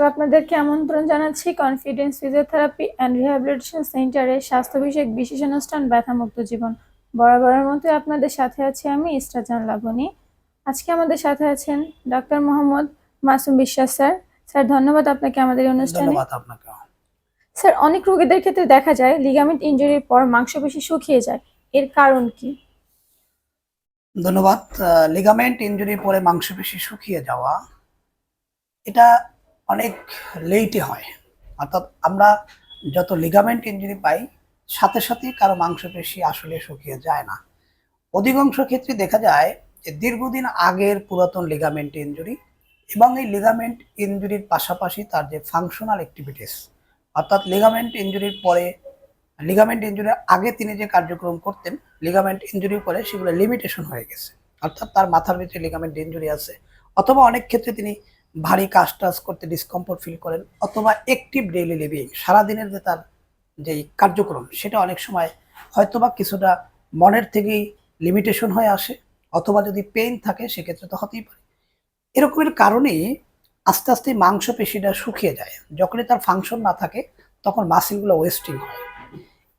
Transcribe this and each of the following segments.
আপনাদেরকে আমন্ত্রণ জানাচ্ছি কনফিডেন্স ফিজিওথেরাপি অ্যান্ড রিহ্যাবিলিটেশন সেন্টারে স্বাস্থ্য বিষয়ক বিশেষ অনুষ্ঠান ব্যথামুক্ত জীবন। বরাবরের মতো আপনাদের সাথে আছি আমি ইস্টাজান লাবণী। আজকে আমাদের সাথে আছেন ডক্টর মোহাম্মদ মাসুম বিশ্বাস স্যার। স্যার ধন্যবাদ আপনাকে আমাদের এই অনুষ্ঠানে। ধন্যবাদ আপনাকে। স্যার, অনেক রোগীদের ক্ষেত্রে দেখা যায় লিগামেন্ট ইনজুরির পর মাংসপেশি শুকিয়ে যায়, এর কারণ কি? ধন্যবাদ। লিগামেন্ট ইনজুরির পরে মাংসপেশি শুকিয়ে যাওয়া এটা অনেক লেটে হয়, অর্থাৎ আমরা যত লিগামেন্ট ইনজুরি পাই সাথে সাথে কারো মাংসপেশি আসলে শুকিয়ে যায় না। অধিকাংশ ক্ষেত্রে দেখা যায় যে দীর্ঘদিন আগের পুরাতন লিগামেন্ট ইনজুরি এবং এই লিগামেন্ট ইনজুরির পাশাপাশি তার যে ফাংশনাল অ্যাক্টিভিটিস, অর্থাৎ লিগামেন্ট ইনজুরির পরে লিগামেন্ট ইনজুরির আগে তিনি যে কার্যক্রম করতেন লিগামেন্ট ইনজুরির পরে সেগুলো লিমিটেশন হয়ে গেছে, অর্থাৎ তার মাথার ভিতরে লিগামেন্ট ইনজুরি আছে, অথবা অনেক ক্ষেত্রে তিনি ভারী কাজ টাজ করতে ডিসকমফোর্ট ফিল করেন, অথবা অ্যাক্টিভ ডেইলি লিভিং সারাদিনের যে তার যেই কার্যক্রম সেটা অনেক সময় হয়তোবা কিছুটা মনের থেকেই লিমিটেশন হয়ে আসে, অথবা যদি পেইন থাকে সেক্ষেত্রে তো হতেই পারে। এরকমের কারণে আস্তে আস্তে মাংসপেশিটা শুকিয়ে যায়। যখনই তার ফাংশন না থাকে তখন মাসেলগুলো ওয়েস্টিং হয়।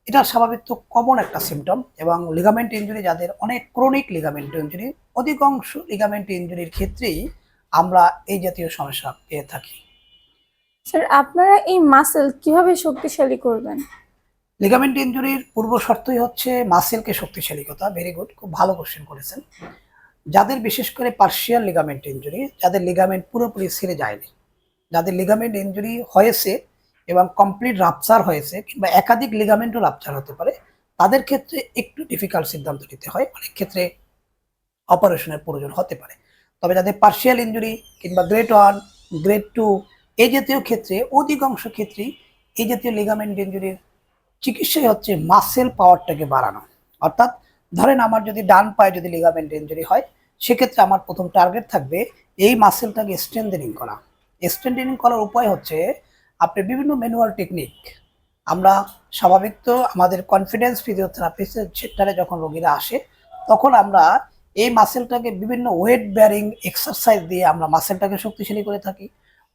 এটা স্বাভাবিক, তো কমন একটা সিমটম। এবং লিগামেন্ট ইনজুরি যাদের অনেক ক্রনিক লিগামেন্ট ইনজুরি, অধিকাংশ লিগামেন্ট ইনজুরির ক্ষেত্রেই আমরা এই জাতীয় সমস্যা পেয়ে থাকি। স্যার, আপনারা এই মাসেল কিভাবে শক্তিশালী করবেন? লিগামেন্ট ইনজুরির পূর্ব শর্তই হচ্ছে মাসেলকে শক্তিশালী করা। ভেরি গুড, খুব ভালো কোশ্চেন করেছেন। যাদের বিশেষ করে পার্শিয়াল লিগামেন্ট ইনজুরি, যাদের লিগামেন্ট পুরোপুরি ছিঁড়ে যায়নি, যাদের লিগামেন্ট ইনজুরি হয়েছে এবং কমপ্লিট রাপচার হয়েছে কিংবা একাধিক লিগামেন্টও রাপচার হতে পারে, তাদের ক্ষেত্রে একটু ডিফিকাল্ট সিদ্ধান্ত নিতে হয়, অনেক ক্ষেত্রে অপারেশনের প্রয়োজন হতে পারে। তবে যাদের পার্শিয়াল ইনজুরি কিংবা গ্রেড 1, গ্রেড 2 এই জাতীয় ক্ষেত্রে অধিকাংশ ক্ষেত্রেই এই জাতীয় লিগামেন্ট ইনজুরির চিকিৎসাই হচ্ছে মাসেল পাওয়ারটাকে বাড়ানো। অর্থাৎ ধরেন আমার যদি ডান পায়ে যদি লিগামেন্ট ইনজুরি হয়, সেক্ষেত্রে আমার প্রথম টার্গেট থাকবে এই মাসেলটাকে স্ট্রেংথেনিং করা। স্ট্রেংথেনিং করার উপায় হচ্ছে আপনি বিভিন্ন ম্যানুয়াল টেকনিক, আমরা স্বাভাবিক তো আমাদের কনফিডেন্স ফিজিওথেরাপিস্টের সেক্টরে যখন রোগীরা আসে তখন আমরা এই মাসেলটাকে বিভিন্ন ওয়েট বেয়ারিং এক্সারসাইজ দিয়ে আমরা মাসেলটাকে শক্তিশালী করে থাকি।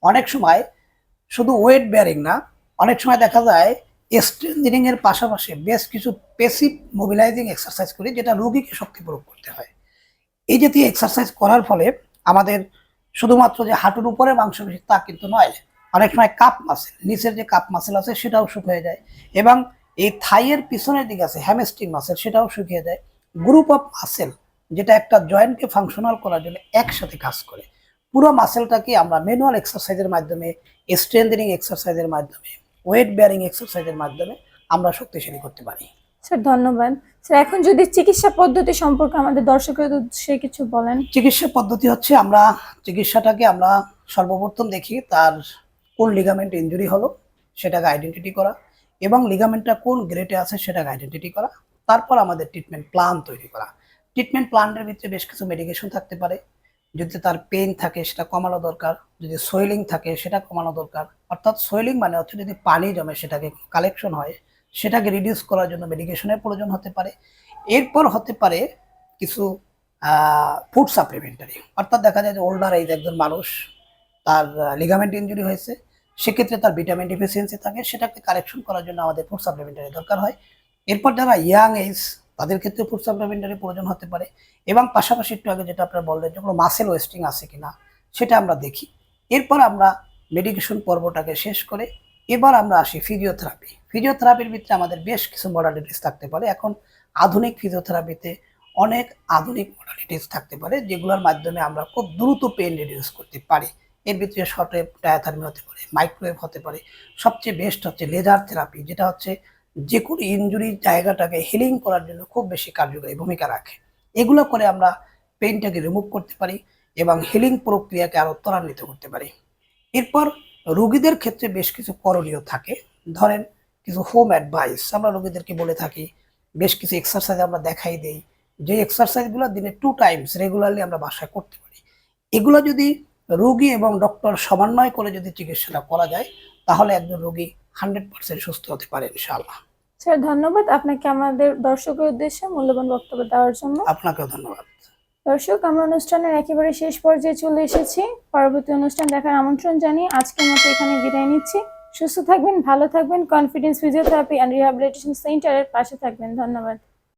অনেক সময় শুধু ওয়েট বেয়ারিং না, অনেক সময় দেখা যায় স্ট্রেংথেনিং এর পাশাপাশি বেশ কিছু পেসিভ মোবিলাইজিং এক্সারসাইজ করি, যেটা রোগীকে শক্তি প্রয়োগ করতে হয়। এই জাতীয় এক্সারসাইজ করার ফলে আমাদের শুধুমাত্র যে হাঁটুর উপরে মাংসপেশি তা কিন্তু নয়, অনেক সময় কাপ মাসেল, নিচের যে কাপ মাসেল আছে সেটাও শুকিয়ে যায়, এবং এই থাইয়ের পিছনের দিকে আছে হ্যামস্ট্রিং মাসেল, সেটাও শুকিয়ে যায়। গ্রুপ অফ মাসেল যেটা একটা জয়েন্টকে ফাংশনাল করার জন্য একসাথে কাজ করে, পুরো মাসেলটাকে আমরা ম্যানুয়াল এক্সারসাইজের মাধ্যমে, স্ট্রেংথেনিং এক্সারসাইজের মাধ্যমে, ওয়েট বেয়ারিং এক্সারসাইজের মাধ্যমে আমরা শক্তিশালী করতে পারি। স্যার ধন্যবাদ। স্যার, এখন যদি চিকিৎসা পদ্ধতি সম্পর্কে আমাদের দর্শকের উদ্দেশ্যে কিছু বলেন। চিকিৎসা পদ্ধতি হচ্ছে আমরা চিকিৎসাটাকে আমরা সর্বপ্রথম দেখি তার কোন লিগামেন্ট ইনজুরি হলো সেটাকে আইডেন্টিটি করা, এবং লিগামেন্টটা কোন গ্রেডে আছে সেটাকে আইডেন্টিটি করা। তারপর আমাদের ট্রিটমেন্ট প্ল্যান তৈরি করা। ট্রিটমেন্ট প্ল্যানের ভিতরে বেশ কিছু মেডিকেশন থাকতে পারে, যদি তার পেইন থাকে সেটা কমানো দরকার, যদি সোয়েলিং থাকে সেটা কমানো দরকার। অর্থাৎ সোয়েলিং মানে হচ্ছে যদি পানি জমে সেটাকে কালেকশন হয়, সেটাকে রিডিউস করার জন্য মেডিকেশনের প্রয়োজন হতে পারে। এরপর হতে পারে কিছু ফুড সাপ্লিমেন্টারি, অর্থাৎ দেখা যায় যে ওল্ডার এজ একজন মানুষ, তার লিগামেন্ট ইনজুরি হয়েছে, সেক্ষেত্রে তার ভিটামিন ডিফিসিয়েন্সি থাকে, সেটাকে কারেকশন করার জন্য আমাদের ফুড সাপ্লিমেন্টারি দরকার হয়। এরপর যারা ইয়াং এজ তাদের ক্ষেত্রে ফুড সাপ্লিমেন্টারি প্রয়োজন হতে পারে, এবং পাশাপাশি একটু আগে যেটা আপনারা বললেন যে কোনো মাসেল ওয়েস্টিং আছে কিনা সেটা আমরা দেখি। এরপর আমরা মেডিকেশন পর্বটাকে শেষ করে এবার আমরা আসি ফিজিওথেরাপি। ফিজিওথেরাপির ভিতরে আমাদের বেশ কিছু মডালিটিস থাকতে পারে। এখন আধুনিক ফিজিওথেরাপিতে অনেক আধুনিক মডালিটিস থাকতে পারে যেগুলোর মাধ্যমে আমরা খুব দ্রুত পেইন রিডিউস করতে পারি। এর ভিতরে শর্ট ওয়েভ ডায়াথার্মি হতে পারে, মাইক্রোওয়েভ হতে পারে, সবচেয়ে বেস্ট হচ্ছে লেজার থেরাপি, যেটা হচ্ছে যে কোনো ইনজুরির জায়গাটাকে হিলিং করার জন্য খুব বেশি কার্যকরী ভূমিকা রাখে। এগুলো করে আমরা পেইনটাকে রিমুভ করতে পারি এবং হিলিং প্রক্রিয়াকে আরও ত্বরান্বিত করতে পারি। এরপর রোগীদের ক্ষেত্রে বেশ কিছু করণীয় থাকে। ধরেন কিছু হোম অ্যাডভাইস আমরা রোগীদেরকে বলে থাকি, বেশ কিছু এক্সারসাইজ আমরা দেখাই দেই, যে এক্সারসাইজগুলো দিনে 2 টাইমস রেগুলারলি আমরা বাসায় করতে পারি। এগুলো যদি রোগী এবং ডক্টর সমন্বয় করে যদি চিকিৎসাটা করা যায় তাহলে একজন রোগী 100% সুস্থ হতে পারে ইনশাআল্লাহ। স্যার ধন্যবাদ আপনাকে আমাদের দর্শকের উদ্দেশ্যে মূল্যবান বক্তব্য দেওয়ার জন্য। আপনাকেও ধন্যবাদ। দর্শক, আমরা অনুষ্ঠানের একেবারে শেষ পর্যায়ে চলে এসেছি। পরবর্তী অনুষ্ঠান দেখার আমন্ত্রণ জানিয়ে আজকের মতো এখানে বিদায় নিচ্ছি। সুস্থ থাকবেন, ভালো থাকবেন, কনফিডেন্স ফিজিওথেরাপি অ্যান্ড রিহ্যাবিলিটেশন সেন্টারের পাশে থাকবেন। ধন্যবাদ।